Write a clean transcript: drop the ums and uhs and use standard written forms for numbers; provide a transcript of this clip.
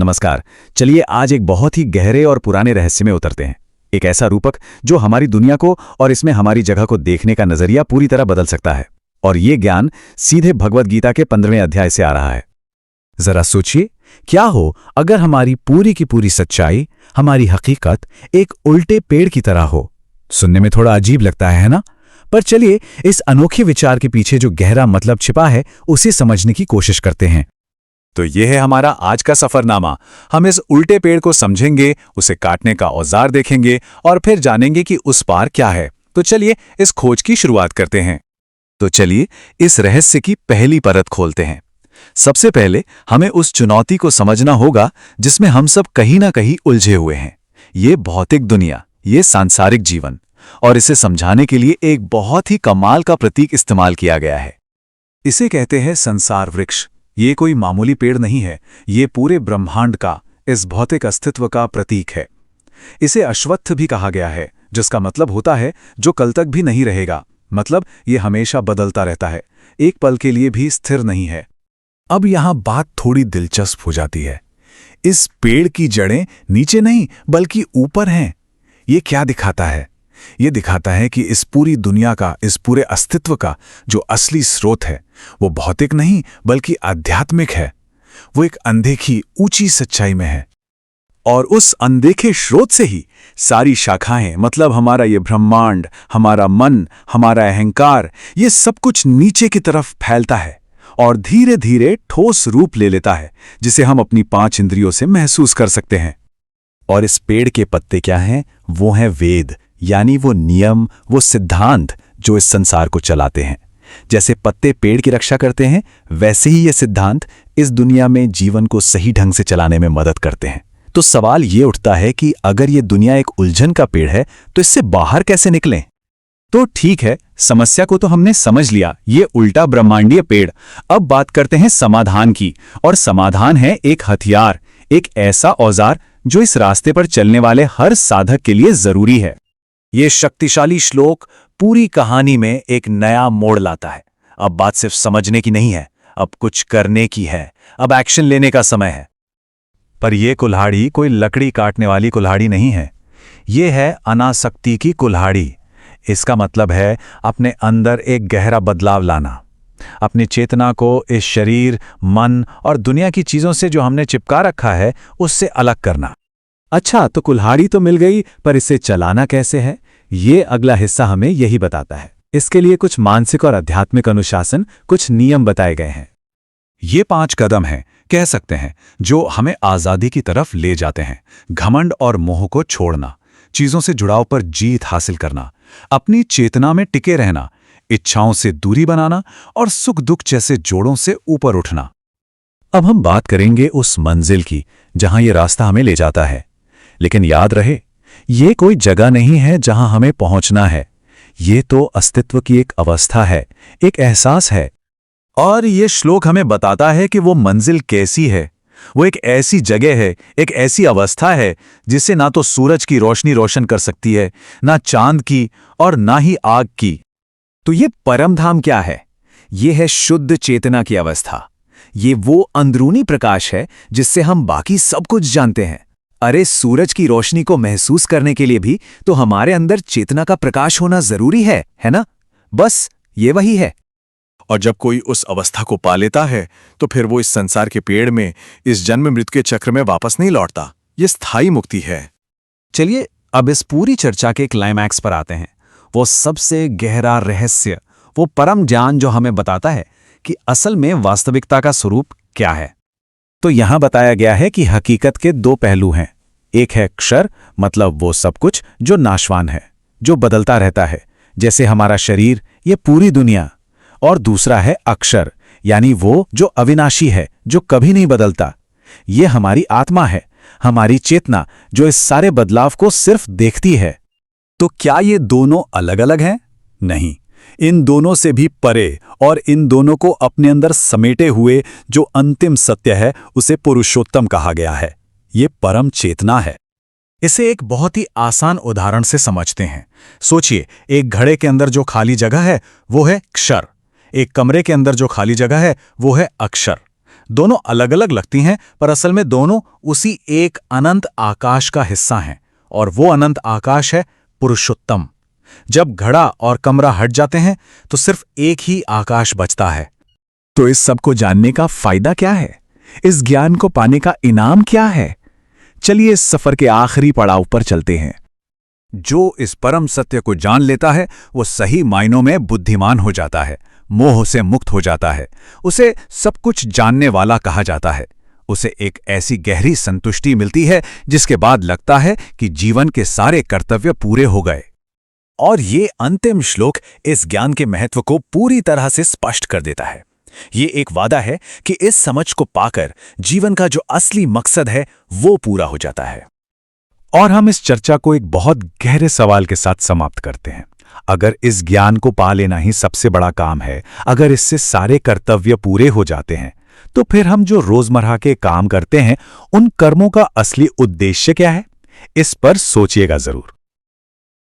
नमस्कार। चलिए आज एक बहुत ही गहरे और पुराने रहस्य में उतरते हैं। एक ऐसा रूपक जो हमारी दुनिया को और इसमें हमारी जगह को देखने का नजरिया पूरी तरह बदल सकता है। और ये ज्ञान सीधे भगवद गीता के 15वें अध्याय से आ रहा है। जरा सोचिए, क्या हो अगर हमारी पूरी की पूरी सच्चाई, हमारी हकीकत एक उल्टे पेड़ की तरह हो। सुनने में थोड़ा अजीब लगता है ना? पर चलिए इस अनोखे विचार के पीछे जो गहरा मतलब छिपा है उसे समझने की कोशिश करते हैं। तो यह है हमारा आज का सफरनामा। हम इस उल्टे पेड़ को समझेंगे, उसे काटने का औजार देखेंगे और फिर जानेंगे कि उस पार क्या है। तो चलिए इस खोज की शुरुआत करते हैं। तो चलिए इस रहस्य की पहली परत खोलते हैं। सबसे पहले हमें उस चुनौती को समझना होगा जिसमें हम सब कहीं ना कहीं उलझे हुए हैं। ये भौतिक दुनिया, ये सांसारिक जीवन। और इसे समझाने के लिए एक बहुत ही कमाल का प्रतीक इस्तेमाल किया गया है। इसे कहते हैं संसार वृक्ष। ये कोई मामूली पेड़ नहीं है, ये पूरे ब्रह्मांड का, इस भौतिक अस्तित्व का प्रतीक है। इसे अश्वत्थ भी कहा गया है, जिसका मतलब होता है जो कल तक भी नहीं रहेगा। मतलब ये हमेशा बदलता रहता है, एक पल के लिए भी स्थिर नहीं है। अब यहां बात थोड़ी दिलचस्प हो जाती है। इस पेड़ की जड़ें नीचे नहीं बल्कि ऊपर हैं। ये क्या दिखाता है? ये दिखाता है कि इस पूरी दुनिया का, इस पूरे अस्तित्व का जो असली स्रोत है वो भौतिक नहीं बल्कि आध्यात्मिक है। वो एक अनदेखी ऊंची सच्चाई में है। और उस अनदेखे स्रोत से ही सारी शाखाएं, मतलब हमारा ये ब्रह्मांड, हमारा मन, हमारा अहंकार, ये सब कुछ नीचे की तरफ फैलता है और धीरे धीरे ठोस रूप ले लेता है, जिसे हम अपनी 5 इंद्रियों से महसूस कर सकते हैं। और इस पेड़ के पत्ते क्या हैं? वो हैं वेद, यानी वो नियम, वो सिद्धांत जो इस संसार को चलाते हैं। जैसे पत्ते पेड़ की रक्षा करते हैं, वैसे ही ये सिद्धांत इस दुनिया में जीवन को सही ढंग से चलाने में मदद करते हैं। तो सवाल ये उठता है कि अगर ये दुनिया एक उलझन का पेड़ है तो इससे बाहर कैसे निकलें? तो ठीक है, समस्या को तो हमने समझ लिया, ये उल्टा ब्रह्मांडीय पेड़। अब बात करते हैं समाधान की। और समाधान है एक हथियार, एक ऐसा औजार जो इस रास्ते पर चलने वाले हर साधक के लिए जरूरी है। ये शक्तिशाली श्लोक पूरी कहानी में एक नया मोड़ लाता है। अब बात सिर्फ समझने की नहीं है, अब कुछ करने की है। अब एक्शन लेने का समय है। पर यह कुल्हाड़ी कोई लकड़ी काटने वाली कुल्हाड़ी नहीं है। ये है अनासक्ति की कुल्हाड़ी। इसका मतलब है अपने अंदर एक गहरा बदलाव लाना, अपनी चेतना को इस शरीर, मन और दुनिया की चीजों से जो हमने चिपका रखा है उससे अलग करना। अच्छा, तो कुल्हाड़ी तो मिल गई, पर इसे चलाना कैसे है? ये अगला हिस्सा हमें यही बताता है। इसके लिए कुछ मानसिक और आध्यात्मिक अनुशासन, कुछ नियम बताए गए हैं। ये 5 कदम हैं, कह सकते हैं, जो हमें आजादी की तरफ ले जाते हैं। घमंड और मोह को छोड़ना, चीजों से जुड़ाव पर जीत हासिल करना, अपनी चेतना में टिके रहना, इच्छाओं से दूरी बनाना और सुख दुख जैसे जोड़ों से ऊपर उठना। अब हम बात करेंगे उस मंजिल की जहां ये रास्ता हमें ले जाता है। लेकिन याद रहे, ये कोई जगह नहीं है जहां हमें पहुंचना है। ये तो अस्तित्व की एक अवस्था है, एक एहसास है। और ये श्लोक हमें बताता है कि वो मंजिल कैसी है। वो एक ऐसी जगह है, एक ऐसी अवस्था है जिसे ना तो सूरज की रोशनी रोशन कर सकती है, ना चांद की और ना ही आग की। तो ये परम धाम क्या है? ये है शुद्ध चेतना की अवस्था। ये वो अंदरूनी प्रकाश है जिससे हम बाकी सब कुछ जानते हैं। अरे, सूरज की रोशनी को महसूस करने के लिए भी तो हमारे अंदर चेतना का प्रकाश होना जरूरी है ना? बस ये वही है। और जब कोई उस अवस्था को पा लेता है तो फिर वो इस संसार के पेड़ में, इस जन्म मृत्यु के चक्र में वापस नहीं लौटता। ये स्थायी मुक्ति है। चलिए अब इस पूरी चर्चा के क्लाइमैक्स पर आते हैं। वो सबसे गहरा रहस्य, वो परम ज्ञान जो हमें बताता है कि असल में वास्तविकता का स्वरूप क्या है। तो यहां बताया गया है कि हकीकत के 2 पहलू हैं। एक है क्षर, मतलब वो सब कुछ जो नाशवान है, जो बदलता रहता है, जैसे हमारा शरीर, ये पूरी दुनिया। और दूसरा है अक्षर, यानी वो जो अविनाशी है, जो कभी नहीं बदलता। ये हमारी आत्मा है, हमारी चेतना, जो इस सारे बदलाव को सिर्फ देखती है। तो क्या ये दोनों अलग अलग हैं? नहीं, इन दोनों से भी परे और इन दोनों को अपने अंदर समेटे हुए जो अंतिम सत्य है उसे पुरुषोत्तम कहा गया है। ये परम चेतना है। इसे एक बहुत ही आसान उदाहरण से समझते हैं। सोचिए, एक घड़े के अंदर जो खाली जगह है वो है क्षर, एक कमरे के अंदर जो खाली जगह है वो है अक्षर। दोनों अलग अलग लगती हैं, पर असल में दोनों उसी एक अनंत आकाश का हिस्सा हैं, और वो अनंत आकाश है पुरुषोत्तम। जब घड़ा और कमरा हट जाते हैं तो सिर्फ एक ही आकाश बचता है। तो इस सब को जानने का फायदा क्या है? इस ज्ञान को पाने का इनाम क्या है? चलिए इस सफर के आखिरी पड़ाव पर चलते हैं। जो इस परम सत्य को जान लेता है वो सही मायनों में बुद्धिमान हो जाता है, मोह से मुक्त हो जाता है, उसे सब कुछ जानने वाला कहा जाता है। उसे एक ऐसी गहरी संतुष्टि मिलती है जिसके बाद लगता है कि जीवन के सारे कर्तव्य पूरे हो गए। और ये अंतिम श्लोक इस ज्ञान के महत्व को पूरी तरह से स्पष्ट कर देता है। ये एक वादा है कि इस समझ को पाकर जीवन का जो असली मकसद है वो पूरा हो जाता है। और हम इस चर्चा को एक बहुत गहरे सवाल के साथ समाप्त करते हैं। अगर इस ज्ञान को पा लेना ही सबसे बड़ा काम है, अगर इससे सारे कर्तव्य पूरे हो जाते हैं, तो फिर हम जो रोजमर्रा के काम करते हैं उन कर्मों का असली उद्देश्य क्या है? इस पर सोचिएगा जरूर।